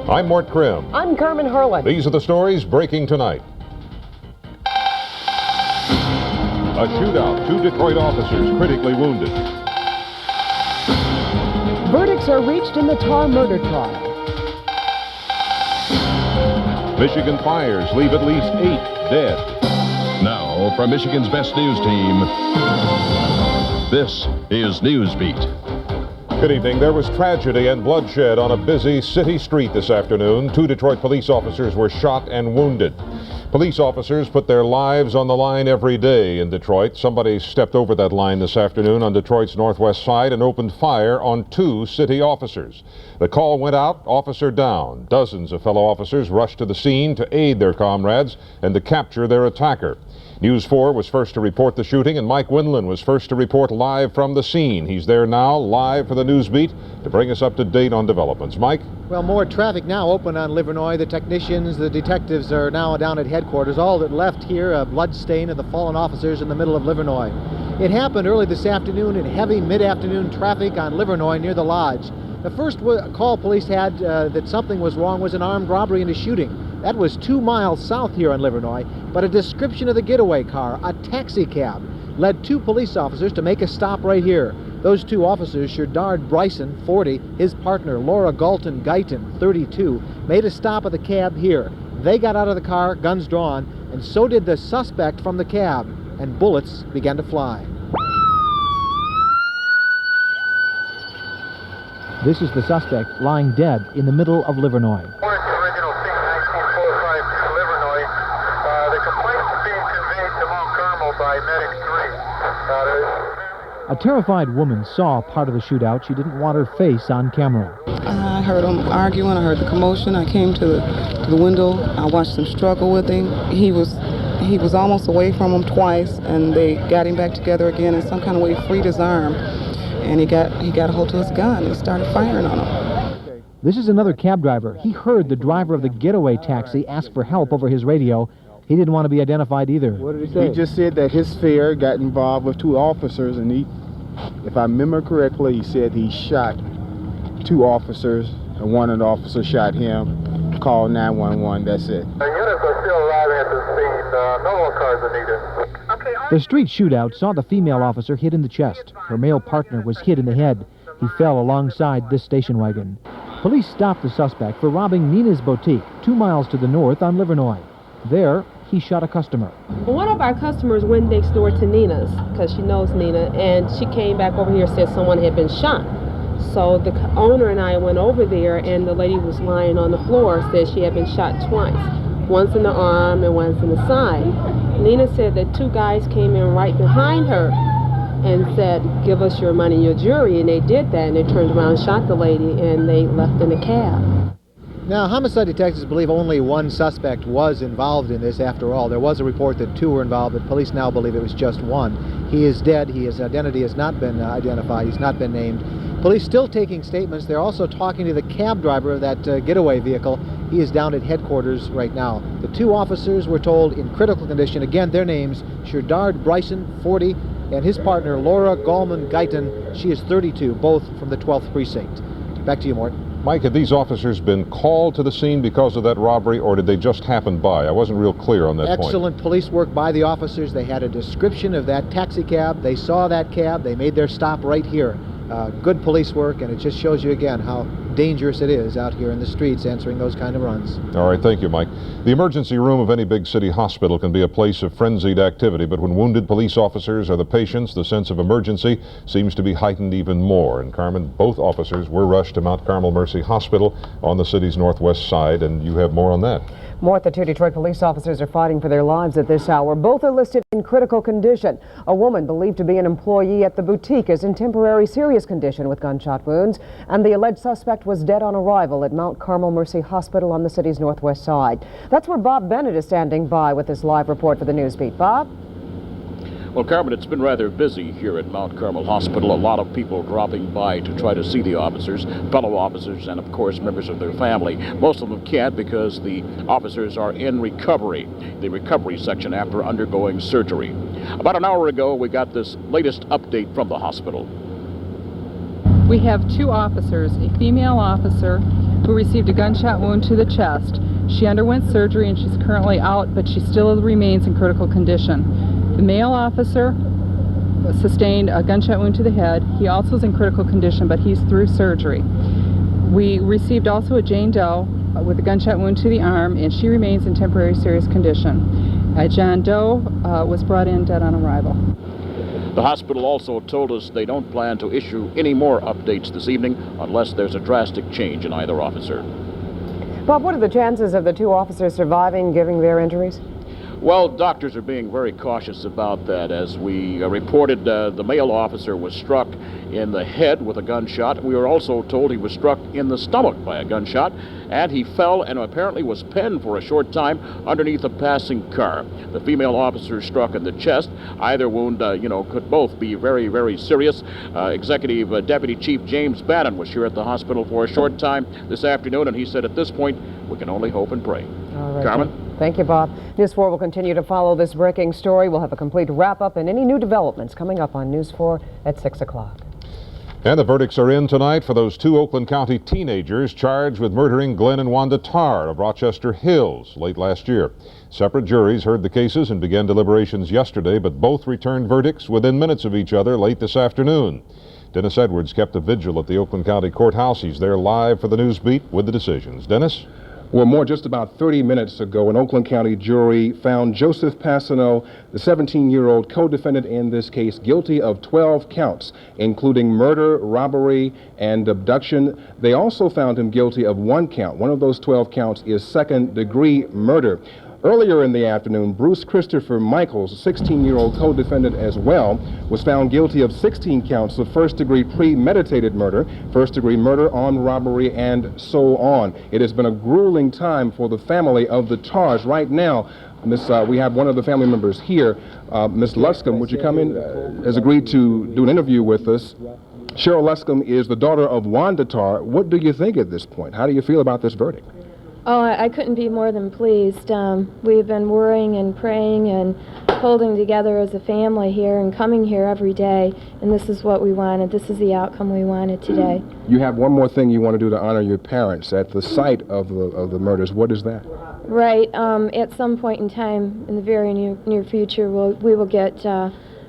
I'm Mort Krim. I'm Carmen Harlan. These are the stories breaking tonight. A shootout. 2 Detroit officers critically wounded. Verdicts are reached in the Tar murder trial. Michigan fires leave at least 8 dead. Now, from Michigan's best news team, this is Newsbeat. Good evening. There was tragedy and bloodshed on a busy city street this afternoon. 2 Detroit police officers were shot and wounded. Police officers put their lives on the line every day in Detroit. Somebody stepped over that line this afternoon on Detroit's northwest side and opened fire on 2 city officers. The call went out, officer down. Dozens of fellow officers rushed to the scene to aid their comrades and to capture their attacker. News 4 was first to report the shooting, and Mike Windland was first to report live from the scene. He's there now, live for the Newsbeat, to bring us up to date on developments. Mike? Well, more traffic now open on Livernois. The technicians, the detectives are now down at headquarters. All that left here, a blood stain of the fallen officers in the middle of Livernois. It happened early this afternoon in heavy mid-afternoon traffic on Livernois near the lodge. The first call police had that something was wrong was an armed robbery and a shooting. That was 2 miles south here on Livernois, but a description of the getaway car, a taxi cab, led 2 police officers to make a stop right here. Those 2 officers, Sherdard Bryson, 40, his partner, Laura Galton Guyton, 32, made a stop at the cab here. They got out of the car, guns drawn, and so did the suspect from the cab, and bullets began to fly. This is the suspect lying dead in the middle of Livernois. Original scene, 1945, Livernois. The complaint is being conveyed to Mount Carmel by Medic 3. A terrified woman saw part of the shootout. She didn't want her face on camera. I heard them arguing. I heard the commotion. I came to the window. I watched them struggle with him. He was almost away from them twice, and they got him back together again in some kind of way, freed his arm. And he got a hold of his gun and started firing on him. This is another cab driver. He heard the driver of the getaway taxi ask for help over his radio. He didn't want to be identified either. What did he say? He just said that his fare got involved with 2 officers, and he, if I remember correctly, he said he shot 2 officers, and one of the officers shot him. Called 911, that's it. The units are still arriving at the scene. No more cars are needed. The street shootout saw the female officer hit in the chest. Her male partner was hit in the head. He fell alongside this station wagon. Police stopped the suspect for robbing Nina's Boutique, 2 miles to the north on Livernois. There, he shot a customer. One of our customers went next door to Nina's because she knows Nina, and she came back over here and said someone had been shot. So the owner and I went over there, and the lady was lying on the floor, said she had been shot twice. Once in the arm and once in the side. Nina said that 2 guys came in right behind her and said, "Give us your money and your jewelry," and they did that, and they turned around and shot the lady, and they left in a cab. Now, homicide detectives believe only 1 suspect was involved in this after all. There was a report that 2 were involved, but police now believe it was just 1. He is dead. His identity has not been identified. He's not been named. Police still taking statements. They're also talking to the cab driver of that getaway vehicle. He is down at headquarters right now. The 2 officers were told in critical condition. Again, their names, Sherdard Bryson, 40, and his partner, Laura Gallman Guyton. She is 32, both from the 12th Precinct. Back to you, Mort. Mike, had these officers been called to the scene because of that robbery, or did they just happen by? I wasn't real clear on that point. Excellent police work by the officers. They had a description of that taxi cab. They saw that cab. They made their stop right here. Good police work, and it just shows you again how dangerous it is out here in the streets answering those kind of runs. All right, thank you, Mike. The emergency room of any big city hospital can be a place of frenzied activity, but when wounded police officers are the patients, the sense of emergency seems to be heightened even more. And Carmen, both officers were rushed to Mount Carmel Mercy Hospital on the city's northwest side, and you have more on that. More, the 2 Detroit police officers are fighting for their lives at this hour. Both are listed in critical condition. A woman believed to be an employee at the boutique is in temporary serious condition with gunshot wounds, and the alleged suspect was dead on arrival at Mount Carmel Mercy Hospital on the city's northwest side. That's where Bob Bennett is standing by with this live report for the Newsbeat. Bob? Well, Carmen, it's been rather busy here at Mount Carmel Hospital. A lot of people dropping by to try to see the officers, fellow officers, and of course members of their family. Most of them can't because the officers are in recovery, the recovery section, after undergoing surgery. About an hour ago, we got this latest update from the hospital. We have 2 officers, a female officer who received a gunshot wound to the chest. She underwent surgery and she's currently out, but she still remains in critical condition. The male officer sustained a gunshot wound to the head. He also is in critical condition, but he's through surgery. We received also a Jane Doe with a gunshot wound to the arm, and she remains in temporary serious condition. John Doe was brought in dead on arrival. The hospital also told us they don't plan to issue any more updates this evening unless there's a drastic change in either officer. Bob, what are the chances of the 2 officers surviving, given their injuries? Well, doctors are being very cautious about that. As we reported, the male officer was struck in the head with a gunshot. We were also told he was struck in the stomach by a gunshot, and he fell and apparently was pinned for a short time underneath a passing car. The female officer struck in the chest. Either wound, could both be very, very serious. Executive Deputy Chief James Bannon was here at the hospital for a short time this afternoon, and he said at this point, we can only hope and pray. All right, Carmen? Thank you, Bob. News 4 will continue to follow this breaking story. We'll have a complete wrap-up and any new developments coming up on News 4 at 6 o'clock. And the verdicts are in tonight for those 2 Oakland County teenagers charged with murdering Glenn and Wanda Tarr of Rochester Hills late last year. Separate juries heard the cases and began deliberations yesterday, but both returned verdicts within minutes of each other late this afternoon. Dennis Edwards kept a vigil at the Oakland County Courthouse. He's there live for the Newsbeat with the decisions. Dennis? Well, more just about 30 minutes ago, an Oakland County jury found Joseph Passano, the 17-year-old co-defendant in this case, guilty of 12 counts, including murder, robbery, and abduction. They also found him guilty of 1 count. One of those 12 counts is second-degree murder. Earlier in the afternoon, Bruce Christopher Michaels, a 16-year-old co-defendant as well, was found guilty of 16 counts of first-degree premeditated murder, first-degree murder, armed robbery, and so on. It has been a grueling time for the family of the Tarrs. Right now, we have one of the family members here. Ms. LUSCOMBE, would you come in? Has agreed to do an interview with us. SHERRYL LUSCOMBE is the daughter of Wanda Tarr. What do you think at this point? How do you feel about this verdict? Oh, I couldn't be more than pleased. We've been worrying and praying and holding together as a family here and coming here every day, and this is what we wanted. This is the outcome we wanted today. You have one more thing you want to do to honor your parents at the site of the murders. What is that? Right. At some point in time in the very near future, we will get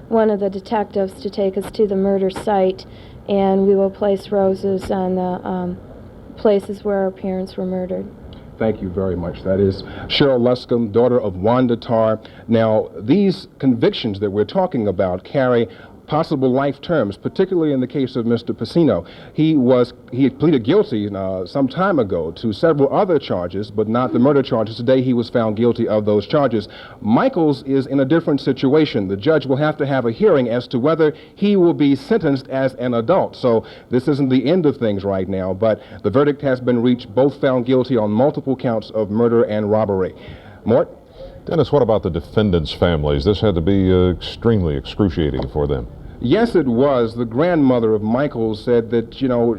one of the detectives to take us to the murder site, and we will place roses on the places where our parents were murdered. Thank you very much. That is SHERRYL LUSCOMBE, daughter of Wanda Tarr. Now, these convictions that we're talking about carry possible life terms, particularly in the case of Mr. Passano. He had pleaded guilty some time ago to several other charges, but not the murder charges. Today he was found guilty of those charges. Michaels is in a different situation. The judge will have to have a hearing as to whether he will be sentenced as an adult. So this isn't the end of things right now, but the verdict has been reached, both found guilty on multiple counts of murder and robbery. Mort? Dennis, what about the defendants' families? This had to be extremely excruciating for them. Yes, it was. The grandmother of Michaels said that,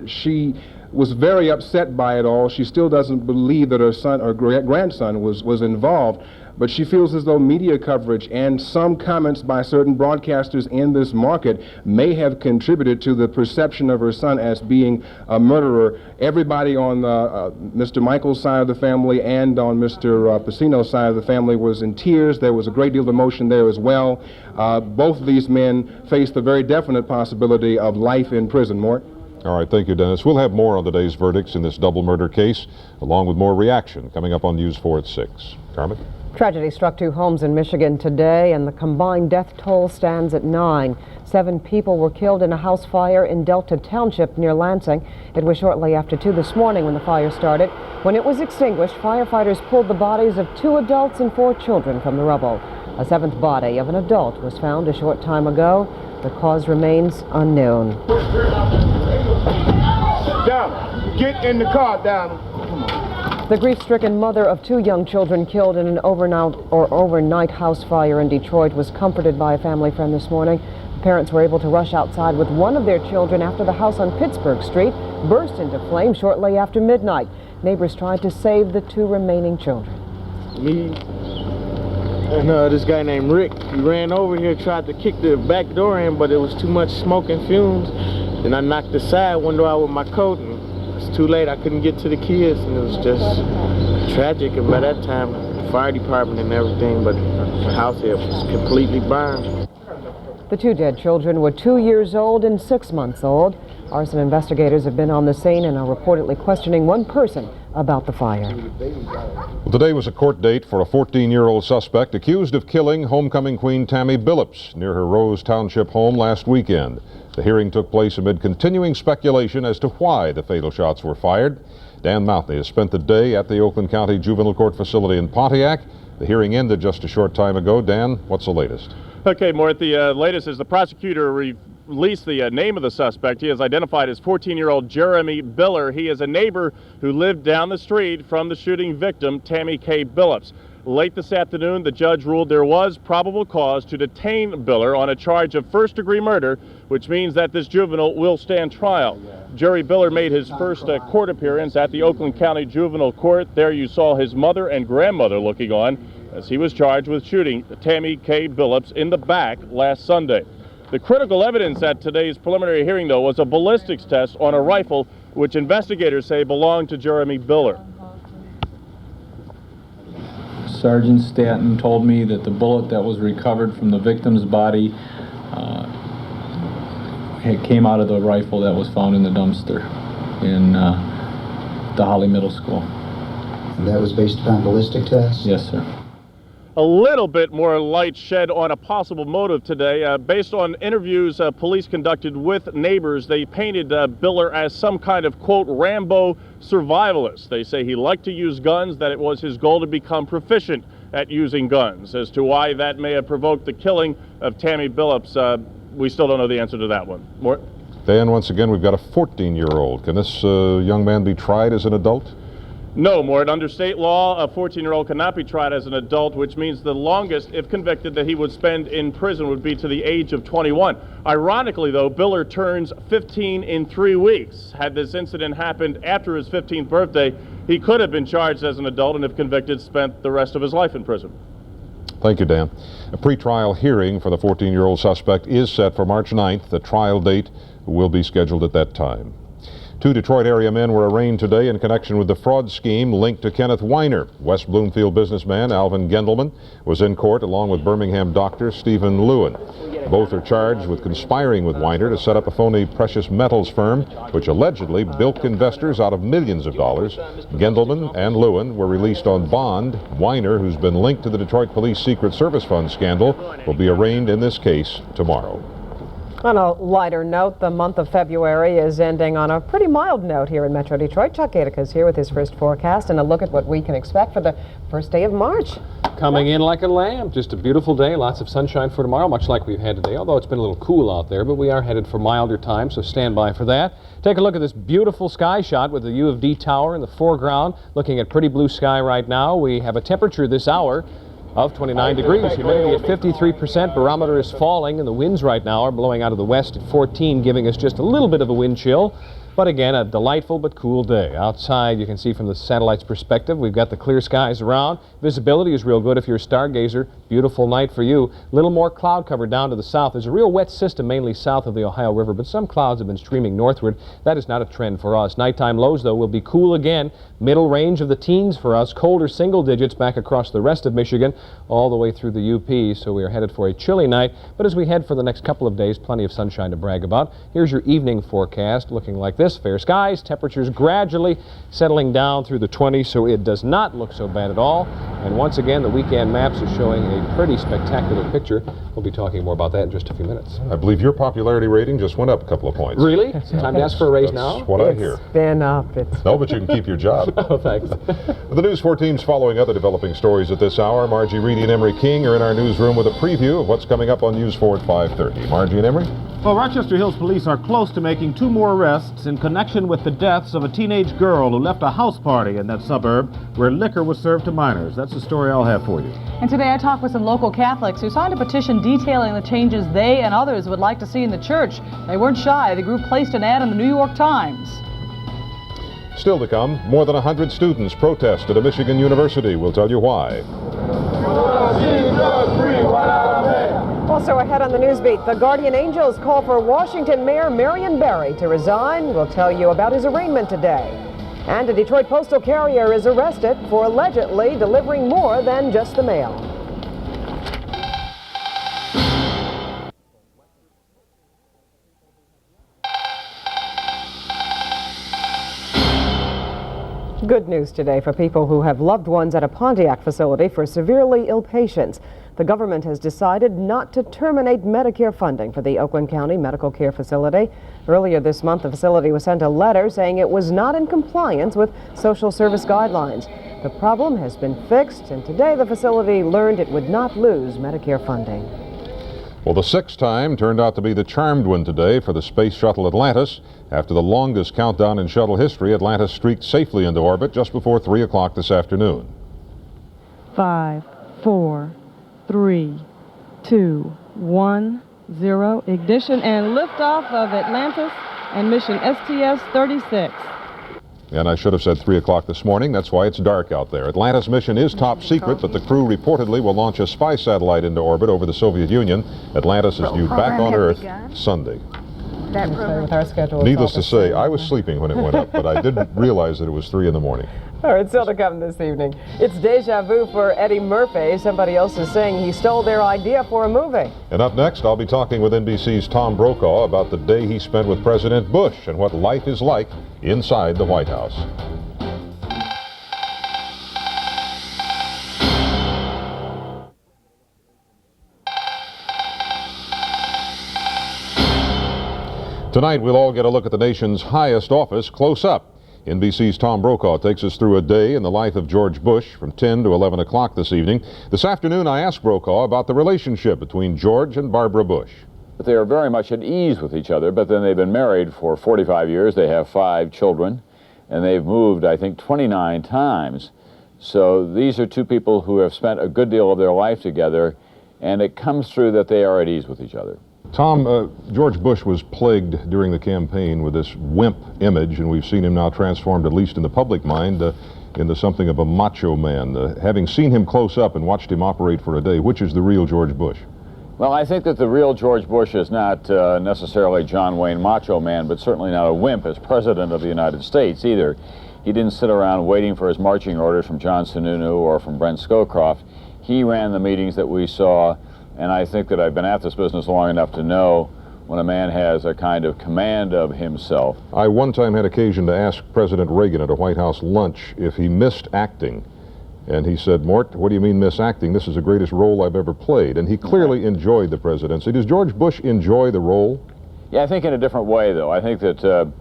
she was very upset by it all. She still doesn't believe that her son or grandson was involved, but she feels as though media coverage and some comments by certain broadcasters in this market may have contributed to the perception of her son as being a murderer. Everybody on Mr. Michaels' side of the family and on Mr. Passano's side of the family was in tears. There was a great deal of emotion there as well. Both of these men faced the very definite possibility of life in prison. Mort? All right, thank you, Dennis. We'll have more on today's verdicts in this double murder case, along with more reaction coming up on News 4 at 6. Carmen? Tragedy struck 2 homes in Michigan today, and the combined death toll stands at 9. 7 people were killed in a house fire in Delta Township near Lansing. It was shortly after 2 this morning when the fire started. When it was extinguished, firefighters pulled the bodies of 2 adults and 4 children from the rubble. A 7th body of an adult was found a short time ago. The cause remains unknown. Down. Get in the car, down. The grief-stricken mother of 2 young children killed in an overnight house fire in Detroit was comforted by a family friend this morning. The parents were able to rush outside with one of their children after the house on Pittsburgh Street burst into flames shortly after midnight. Neighbors tried to save the 2 remaining children. Me and this guy named Rick, he ran over here, tried to kick the back door in, but it was too much smoke and fumes. Then I knocked the side window out with my coat, and it's too late. I couldn't get to the kids, and it was just tragic. And by that time, the fire department and everything, but the house here was completely burned. The two dead children were 2 years old and 6 months old. Arson investigators have been on the scene and are reportedly questioning one person about the fire. Well, today was a court date for a 14-year-old suspect accused of killing homecoming queen Tammy Billups near her Rose Township home last weekend. The hearing took place amid continuing speculation as to why the fatal shots were fired. Dan Mouthney has spent the day at the Oakland County Juvenile Court facility in Pontiac. The hearing ended just a short time ago. Dan, what's the latest? Okay, Mort, the latest is the prosecutor released the name of the suspect. He is identified as 14-year-old Jeremy Biller. He is a neighbor who lived down the street from the shooting victim, Tammy K. Billups. Late this afternoon, the judge ruled there was probable cause to detain Biller on a charge of first-degree murder, which means that this juvenile will stand trial. Jerry Biller made his first court appearance at the Oakland County Juvenile Court. There you saw his mother and grandmother looking on as he was charged with shooting Tammy K. Billups in the back last Sunday. The critical evidence at today's preliminary hearing, though, was a ballistics test on a rifle which investigators say belonged to Jeremy Biller. Sergeant Stanton told me that the bullet that was recovered from the victim's body came out of the rifle that was found in the dumpster in the Holly Middle School. And that was based upon ballistic tests? Yes, sir. A little bit more light shed on a possible motive today. Based on interviews police conducted with neighbors, they painted Biller as some kind of, quote, Rambo survivalist. They say he liked to use guns, that it was his goal to become proficient at using guns. As to why that may have provoked the killing of Tammy Billups, we still don't know the answer to that one. Mort? Dan, once again, we've got a 14-year-old. Can this young man be tried as an adult? No, Mort. Under state law, a 14-year-old cannot be tried as an adult, which means the longest, if convicted, that he would spend in prison would be to the age of 21. Ironically, though, Biller turns 15 in 3 weeks. Had this incident happened after his 15th birthday, he could have been charged as an adult and, if convicted, spent the rest of his life in prison. Thank you, Dan. A pretrial hearing for the 14-year-old suspect is set for March 9th. The trial date will be scheduled at that time. 2 Detroit area men were arraigned today in connection with the fraud scheme linked to Kenneth Weiner. West Bloomfield businessman Alvin Gendelman was in court along with Birmingham doctor Stephen Lewin. Both are charged with conspiring with Weiner to set up a phony precious metals firm which allegedly bilked investors out of millions of dollars. Gendelman and Lewin were released on bond. Weiner, who's been linked to the Detroit Police Secret Service Fund scandal, will be arraigned in this case tomorrow. On a lighter note, the month of February is ending on a pretty mild note here in Metro Detroit. Chuck GADICA is here with his first forecast and a look at what we can expect for the first day of March. Coming in like a lamb. Just a beautiful day. Lots of sunshine for tomorrow, much like we've had today, although it's been a little cool out there, but we are headed for milder times, so stand by for that. Take a look at this beautiful sky shot with the U of D Tower in the foreground, looking at pretty blue sky right now. We have a temperature this hour of 29 degrees. Humidity at 53%. Barometer is falling, and the winds right now are blowing out of the west at 14, giving us just a little bit of a wind chill. But again, a delightful but cool day. Outside, you can see from the satellite's perspective, we've got the clear skies around. Visibility is real good if you're a stargazer. Beautiful night for you. A little more cloud cover down to the south. There's a real wet system mainly south of the Ohio River, but some clouds have been streaming northward. That is not a trend for us. Nighttime lows, though, will be cool again. Middle range of the teens for us. Colder single digits back across the rest of Michigan, all the way through the UP. So we are headed for a chilly night. But as we head for the next couple of days, plenty of sunshine to brag about. Here's your evening forecast looking like this. Fair skies, temperatures gradually settling down through the 20s, so it does not look so bad at all. And once again, the weekend maps are showing a pretty spectacular picture. We'll be talking more about that in just a few minutes. I believe your popularity rating just went up a couple of points. Really? Time to ask for a raise now? That's what I hear. It's been up. No, but you can keep your job. Oh, thanks. The News 4 team's following other developing stories at this hour. Margie Reedy and Emery King are in our newsroom with a preview of what's coming up on News 4 at 5:30. Margie and Emery? Well, Rochester Hills police are close to making 2 more arrests in connection with the deaths of a teenage girl who left a house party in that suburb where liquor was served to minors. That's the story I'll have for you. And today I talked with some local Catholics who signed a petition detailing the changes they and others would like to see in the church. They weren't shy. The group placed an ad in the New York Times. Still to come, more than 100 students protest at a Michigan university. We'll tell you why. Well, Also ahead on the Newsbeat, the Guardian Angels call for Washington Mayor Marion Barry to resign. We'll tell you about his arraignment today. And a Detroit postal carrier is arrested for allegedly delivering more than just the mail. Good news today for people who have loved ones at a Pontiac facility for severely ill patients. The government has decided not to terminate Medicare funding for the Oakland County Medical Care Facility. Earlier this month, the facility was sent a letter saying it was not in compliance with social service guidelines. The problem has been fixed, and today the facility learned it would not lose Medicare funding. Well, the sixth time turned out to be the charmed one today for the Space Shuttle Atlantis. After the longest countdown in shuttle history, Atlantis streaked safely into orbit just before 3 o'clock this afternoon. 5, 4, 3, 2, 1, 0. Ignition and liftoff of Atlantis and mission STS-36. And I should have said 3 o'clock this morning. That's why it's dark out there. Atlantis mission is top secret, but the crew reportedly will launch a spy satellite into orbit over the Soviet Union. Atlantis is due back on Earth Sunday. With our schedule. Needless to say, I was sleeping when it went up, but I didn't realize that it was 3 in the morning. All right, still to come this evening. It's deja vu for Eddie Murphy. Somebody else is saying he stole their idea for a movie. And up next, I'll be talking with NBC's Tom Brokaw about the day he spent with President Bush and what life is like inside the White House. Tonight, we'll all get a look at the nation's highest office close up. NBC's Tom Brokaw takes us through a day in the life of George Bush from 10 to 11 o'clock this evening. This afternoon, I asked Brokaw about the relationship between George and Barbara Bush. They are very much at ease with each other, but then they've been married for 45 years. They have 5 children, and they've moved, I think, 29 times. So these are two people who have spent a good deal of their life together, and it comes through that they are at ease with each other. Tom, George Bush was plagued during the campaign with this wimp image, and we've seen him now transformed, at least in the public mind, into something of a macho man. Having seen him close up and watched him operate for a day, which is the real George Bush? Well, I think that the real George Bush is not necessarily John Wayne Macho Man, but certainly not a wimp as President of the United States either. He didn't sit around waiting for his marching orders from John Sununu or from Brent Scowcroft. He ran the meetings that we saw. And I think that I've been at this business long enough to know when a man has a kind of command of himself. I one time had occasion to ask President Reagan at a White House lunch if he missed acting. And he said, "Mort, what do you mean miss acting? This is the greatest role I've ever played." And he clearly enjoyed the presidency. Does George Bush enjoy the role? Yeah, I think in a different way, though. I think that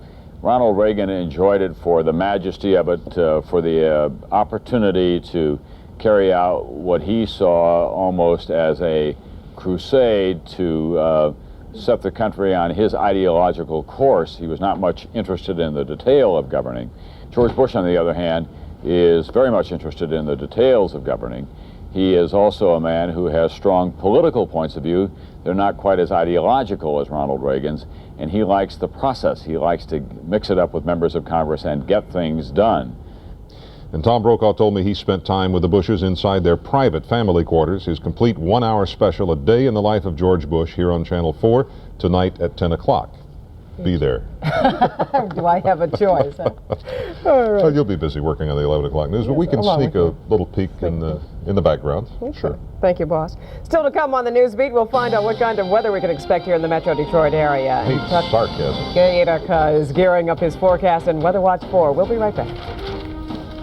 Ronald Reagan enjoyed it for the majesty of it, for the opportunity to carry out what he saw almost as a crusade to set the country on his ideological course. He was not much interested in the detail of governing. George Bush, on the other hand, is very much interested in the details of governing. He is also a man who has strong political points of view. They're not quite as ideological as Ronald Reagan's, and he likes the process. He likes to mix it up with members of Congress and get things done. And Tom Brokaw told me he spent time with the Bushes inside their private family quarters. His complete one-hour special, A Day in the Life of George Bush, here on Channel 4, tonight at 10 o'clock. Be there. Do I have a choice? All right. Well, you'll be busy working on the 11 o'clock news, but we can sneak a little peek in the background. Okay. Sure. Thank you, boss. Still to come on the Newsbeat, we'll find out what kind of weather we can expect here in the Metro Detroit area. Hey, sarcasm. GADICA is gearing up his forecast in Weather Watch 4. We'll be right back.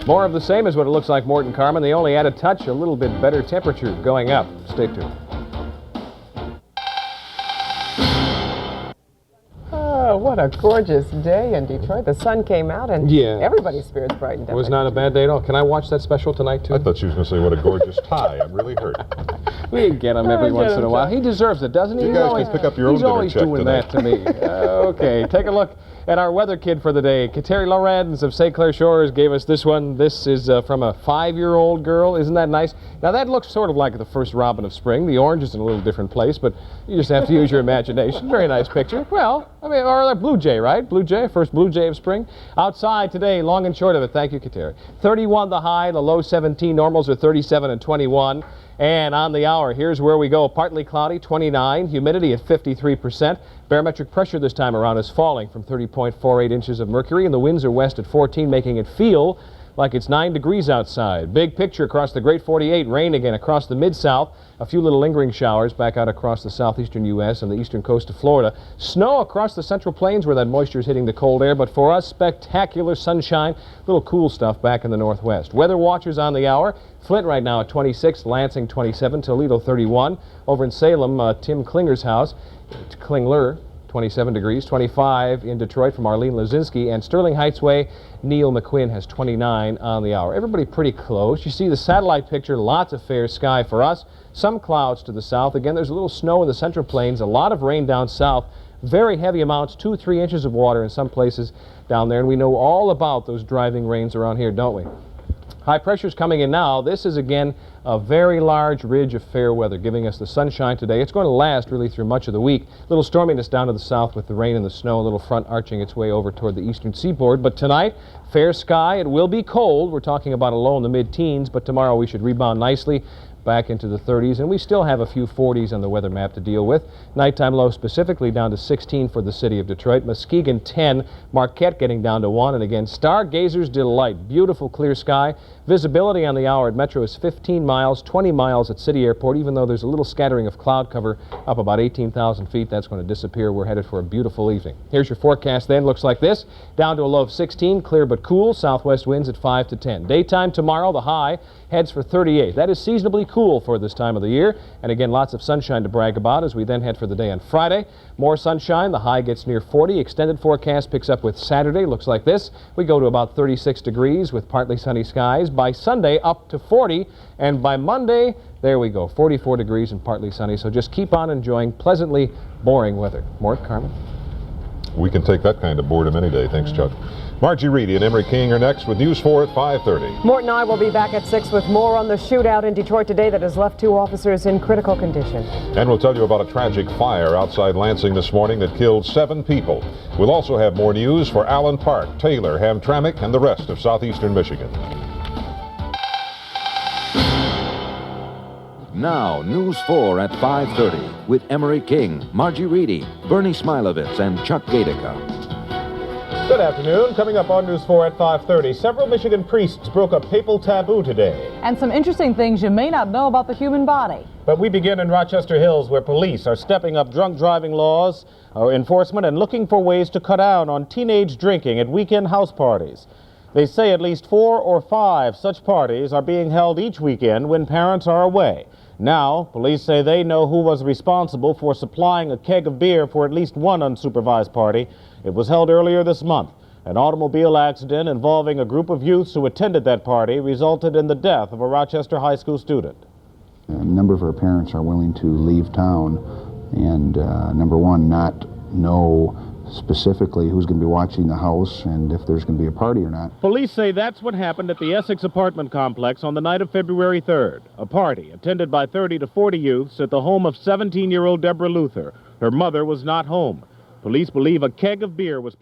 More of the same is what it looks like, Morton Carmen. They only add a touch, a little bit better temperature going up. Stay tuned. Oh, what a gorgeous day in Detroit. The sun came out and everybody's spirits brightened up. It was not a bad day at all. Can I watch that special tonight, too? I thought she was going to say, what a gorgeous tie. I'm really hurt. We get him every once in a while. He deserves it, doesn't he? You guys can pick up your own dinner check doing tonight. that to me. Okay, take a look at our weather kid for the day. Kateri Lorenz of St. Clair Shores gave us this one. This is from a 5-year-old girl. Isn't that nice? Now, that looks sort of like the first robin of spring. The orange is in a little different place, but you just have to use your imagination. Very nice picture. Well, I mean, or that blue jay, right? Blue jay, first blue jay of spring. Outside today, long and short of it. Thank you, Kateri. 31 the high, the low 17. Normals are 37 and 21. And on the hour, here's where we go. Partly cloudy, 29, humidity at 53%. Barometric pressure this time around is falling from 30.48 inches of mercury, and the winds are west at 14, making it feel like it's 9 degrees outside. Big picture across the Great 48, rain again across the Mid-South. A few little lingering showers back out across the southeastern U.S. and the eastern coast of Florida. Snow across the Central Plains where that moisture is hitting the cold air, but for us, spectacular sunshine, little cool stuff back in the northwest. Weather watchers on the hour. Flint right now at 26, Lansing 27, Toledo 31. Over in Salem, Tim Klinger's house, Klingler, 27 degrees, 25 in Detroit from Arlene Lazinski, and Sterling Heights Way, Neil McQuinn has 29 on the hour. Everybody pretty close. You see the satellite picture, lots of fair sky for us. Some clouds to the south. Again, there's a little snow in the Central Plains, a lot of rain down south. Very heavy amounts, 2-3 inches of water in some places down there, and we know all about those driving rains around here, don't we? High pressure's coming in now. This is again a very large ridge of fair weather giving us the sunshine today. It's going to last really through much of the week. A little storminess down to the south with the rain and the snow, a little front arching its way over toward the eastern seaboard. But tonight, fair sky. It will be cold. We're talking about a low in the mid-teens, but tomorrow we should rebound nicely back into the 30s, and we still have a few 40s on the weather map to deal with. Nighttime low specifically down to 16 for the city of Detroit. Muskegon 10, Marquette getting down to 1, and again, stargazer's delight. Beautiful clear sky. Visibility on the hour at Metro is 15 miles, 20 miles at City Airport, even though there's a little scattering of cloud cover up about 18,000 feet. That's going to disappear. We're headed for a beautiful evening. Here's your forecast then. Looks like this. Down to a low of 16, clear but cool. Southwest winds at 5 to 10. Daytime tomorrow, the high heads for 38. That is seasonably cool for this time of the year. And again, lots of sunshine to brag about as we then head for the day on Friday. More sunshine. The high gets near 40. Extended forecast picks up with Saturday. Looks like this. We go to about 36 degrees with partly sunny skies. By Sunday, up to 40. And by Monday, there we go, 44 degrees and partly sunny. So just keep on enjoying pleasantly boring weather. Mort, Carmen? We can take that kind of boredom any day. Thanks, Chuck. Margie Reedy and Emery King are next with News 4 at 5:30. Mort and I will be back at 6 with more on the shootout in Detroit today that has left 2 officers in critical condition. And we'll tell you about a tragic fire outside Lansing this morning that killed 7 people. We'll also have more news for Allen Park, Taylor, Hamtramck, and the rest of southeastern Michigan. Now, News 4 at 5:30 with Emery King, Margie Reedy, Bernie Smilovitz, and Chuck GADICA. Good afternoon. Coming up on News 4 at 5:30, several Michigan priests broke a papal taboo today. And some interesting things you may not know about the human body. But we begin in Rochester Hills, where police are stepping up drunk driving laws, enforcement, and looking for ways to cut down on teenage drinking at weekend house parties. They say at least 4 or 5 such parties are being held each weekend when parents are away. Now, police say they know who was responsible for supplying a keg of beer for at least one unsupervised party. It was held earlier this month. An automobile accident involving a group of youths who attended that party resulted in the death of a Rochester high school student. A number of our parents are willing to leave town and, number one, not know specifically who's going to be watching the house and if there's going to be a party or not. Police say that's what happened at the Essex apartment complex on the night of February 3rd. A party attended by 30 to 40 youths at the home of 17-year-old Deborah Luther. Her mother was not home. Police believe a keg of beer was